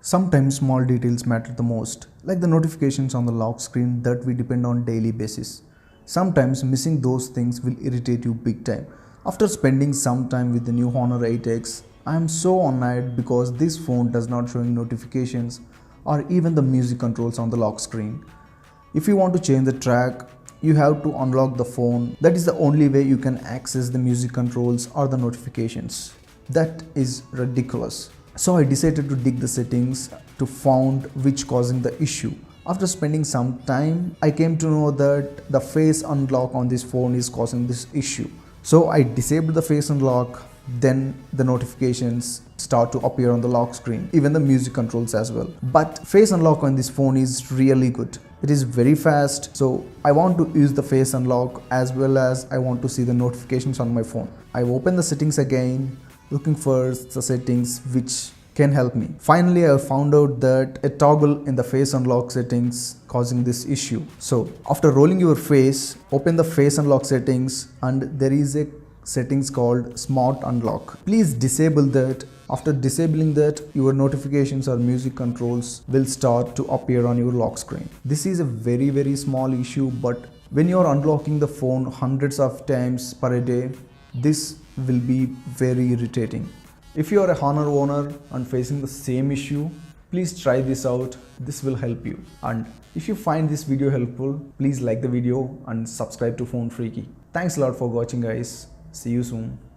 Sometimes small details matter the most, like the notifications on the lock screen that we depend on daily basis. Sometimes missing those things will irritate you big time. After spending some time with the new Honor 8X, I am so annoyed because this phone does not showing notifications or even the music controls on the lock screen. If you want to change the track, you have to unlock the phone. That is the only way you can access the music controls or the notifications. That is ridiculous. So I decided to dig the settings to find which causing the issue. After spending some time, I came to know that the face unlock on this phone is causing this issue. So I disabled the face unlock, then the notifications start to appear on the lock screen, even the music controls as well. But face unlock on this phone is really good. It is very fast, so I want to use the face unlock as well as I want to see the notifications on my phone. I open the settings again, looking for the settings which can help me. Finally, I found out that a toggle in the face unlock settings causing this issue. So after rolling your face, open the face unlock settings and there is a settings called smart unlock. Please disable that. After disabling that, your notifications or music controls will start to appear on your lock screen. This is a very small issue, but when you are unlocking the phone hundreds of times per day, this will be very irritating. If you are a Honor owner and facing the same issue, please try this out. This will help you. And if you find this video helpful, please like the video and subscribe to Phone Freaky. Thanks a lot for watching, guys. See you soon.